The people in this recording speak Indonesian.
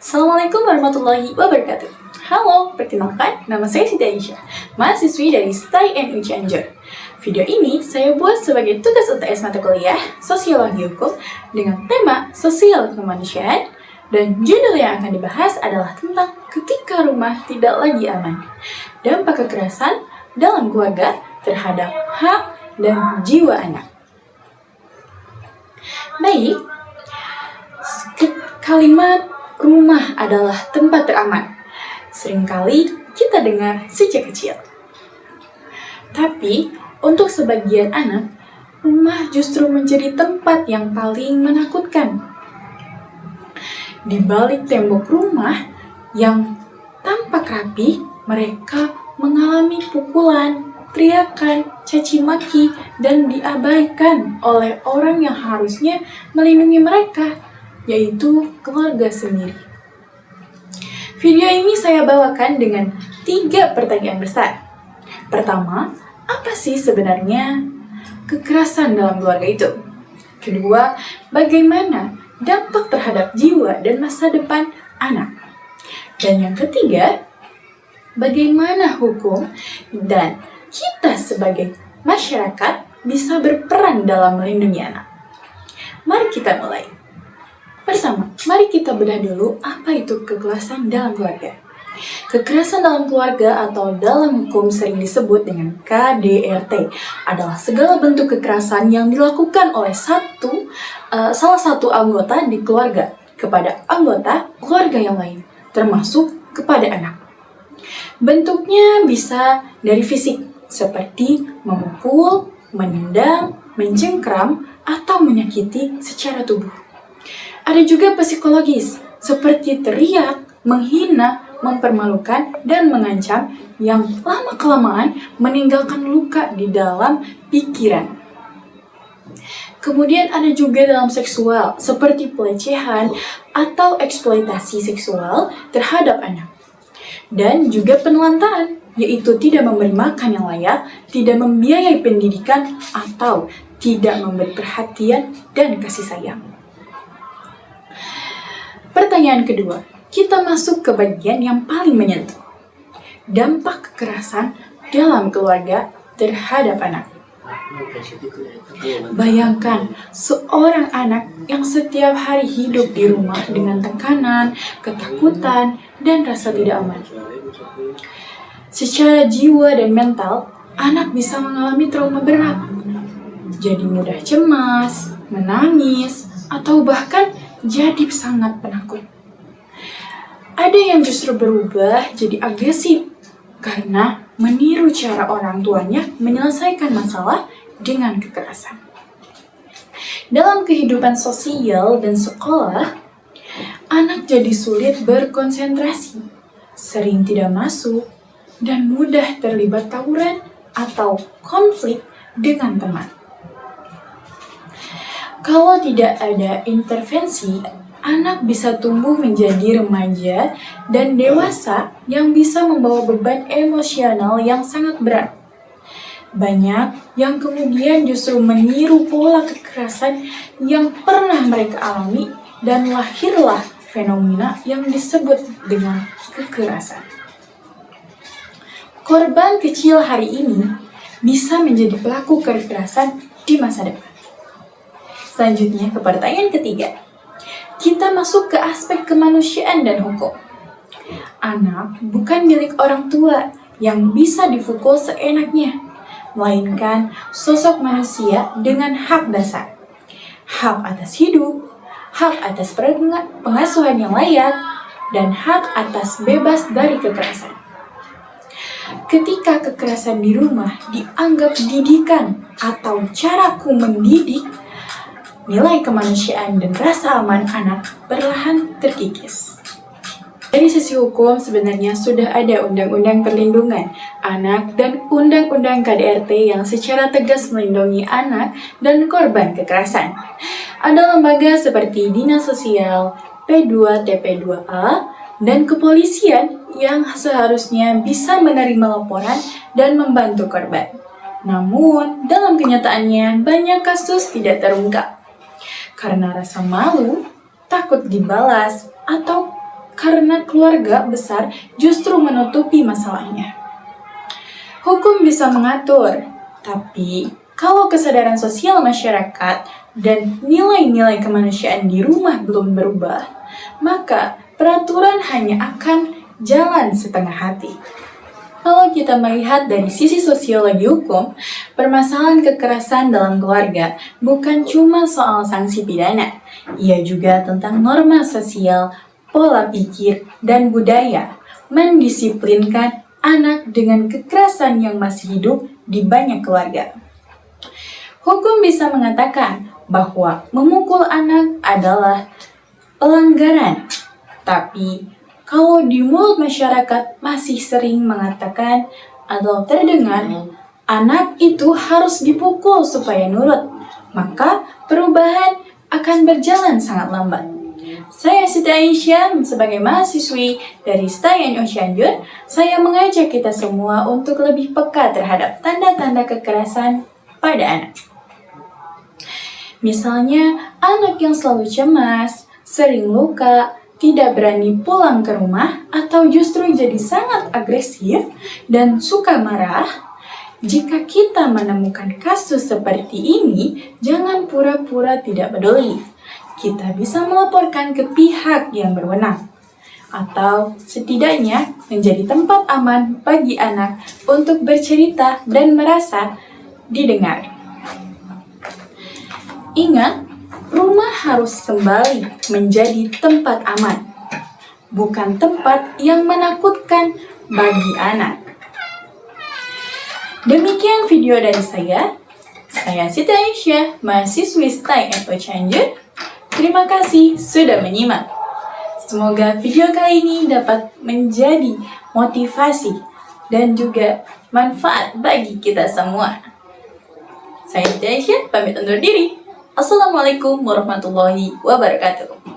Assalamualaikum warahmatullahi wabarakatuh. Halo, perkenalkan, nama saya Siti Aisyah, mahasiswi dari STAI NU Cianjur. Video ini saya buat sebagai tugas UTS mata kuliah Sosiologi Hukum dengan tema Sosial Kemanusiaan, dan judul yang akan dibahas adalah tentang ketika rumah tidak lagi aman, dampak kekerasan dalam keluarga terhadap hak dan jiwa anak. Baik, kalimat rumah adalah tempat teraman seringkali kita dengar sejak kecil. Tapi, untuk sebagian anak, rumah justru menjadi tempat yang paling menakutkan. Di balik tembok rumah yang tampak rapi, mereka mengalami pukulan, teriakan, caci maki, dan diabaikan oleh orang yang harusnya melindungi mereka, yaitu keluarga sendiri. Video ini saya bawakan dengan 3 pertanyaan besar. Pertama, apa sih sebenarnya kekerasan dalam keluarga itu? Kedua, bagaimana dampak terhadap jiwa dan masa depan anak? Dan yang ketiga, bagaimana hukum dan kita sebagai masyarakat bisa berperan dalam melindungi anak? Mari kita mulai. Pertama, mari kita bedah dulu apa itu kekerasan dalam keluarga. Kekerasan dalam keluarga atau dalam hukum sering disebut dengan KDRT adalah segala bentuk kekerasan yang dilakukan oleh salah satu anggota di keluarga kepada anggota keluarga yang lain, termasuk kepada anak. Bentuknya bisa dari fisik, seperti memukul, menendang, mencengkram, atau menyakiti secara tubuh. Ada juga psikologis, seperti teriak, menghina, mempermalukan, dan mengancam yang lama-kelamaan meninggalkan luka di dalam pikiran. Kemudian ada juga dalam seksual, seperti pelecehan atau eksploitasi seksual terhadap anak. Dan juga penelantaran, yaitu tidak memberi makan yang layak, tidak membiayai pendidikan, atau tidak memberi perhatian dan kasih sayang. Pertanyaan kedua, kita masuk ke bagian yang paling menyentuh. Dampak kekerasan dalam keluarga terhadap anak. Bayangkan seorang anak yang setiap hari hidup di rumah dengan tekanan, ketakutan, dan rasa tidak aman. Secara jiwa dan mental, anak bisa mengalami trauma berat. Jadi mudah cemas, menangis, atau bahkan jadi sangat penakut. Ada yang justru berubah jadi agresif karena meniru cara orang tuanya menyelesaikan masalah dengan kekerasan. Dalam kehidupan sosial dan sekolah, anak jadi sulit berkonsentrasi, sering tidak masuk, dan mudah terlibat tawuran atau konflik dengan teman. Kalau tidak ada intervensi, anak bisa tumbuh menjadi remaja dan dewasa yang bisa membawa beban emosional yang sangat berat. Banyak yang kemudian justru meniru pola kekerasan yang pernah mereka alami dan lahirlah fenomena yang disebut dengan kekerasan. Korban kecil hari ini bisa menjadi pelaku kekerasan di masa depan. Selanjutnya ke pertanyaan ketiga. Kita masuk ke aspek kemanusiaan dan hukum. Anak bukan milik orang tua yang bisa dipukul seenaknya, melainkan sosok manusia dengan hak dasar. Hak atas hidup, hak atas pengasuhan yang layak, dan hak atas bebas dari kekerasan. Ketika kekerasan di rumah dianggap didikan atau caraku mendidik, nilai kemanusiaan dan rasa aman anak perlahan terkikis. Dari sisi hukum sebenarnya sudah ada Undang-Undang Perlindungan Anak dan Undang-Undang KDRT yang secara tegas melindungi anak dan korban kekerasan. Ada lembaga seperti Dinas Sosial, P2TP2A, dan kepolisian yang seharusnya bisa menerima laporan dan membantu korban. Namun, dalam kenyataannya banyak kasus tidak terungkap karena rasa malu, takut dibalas, atau karena keluarga besar justru menutupi masalahnya. Hukum bisa mengatur, tapi kalau kesadaran sosial masyarakat dan nilai-nilai kemanusiaan di rumah belum berubah, maka peraturan hanya akan jalan setengah hati. Kalau kita melihat dari sisi sosiologi hukum, permasalahan kekerasan dalam keluarga bukan cuma soal sanksi pidana, ia juga tentang norma sosial, pola pikir, dan budaya, mendisiplinkan anak dengan kekerasan yang masih hidup di banyak keluarga. Hukum bisa mengatakan bahwa memukul anak adalah pelanggaran, tapi kalau di mulut masyarakat masih sering mengatakan atau terdengar anak itu harus dipukul supaya nurut, maka perubahan akan berjalan sangat lambat. Saya Siti Aisyah sebagai mahasiswi dari STAI-NU Cianjur, saya mengajak kita semua untuk lebih peka terhadap tanda-tanda kekerasan pada anak. Misalnya, anak yang selalu cemas, sering luka, tidak berani pulang ke rumah, atau justru jadi sangat agresif dan suka marah. Jika kita menemukan kasus seperti ini, jangan pura-pura tidak peduli. Kita bisa melaporkan ke pihak yang berwenang, atau setidaknya menjadi tempat aman bagi anak untuk bercerita dan merasa didengar. Ingat, rumah harus kembali menjadi tempat aman, bukan tempat yang menakutkan bagi anak. Demikian video dari saya Siti Aisyah, mahasiswi STAI-NU Cianjur. Terima kasih sudah menyimak. Semoga video kali ini dapat menjadi motivasi dan juga manfaat bagi kita semua. Saya Siti Aisyah, pamit undur diri. Assalamualaikum warahmatullahi wabarakatuh.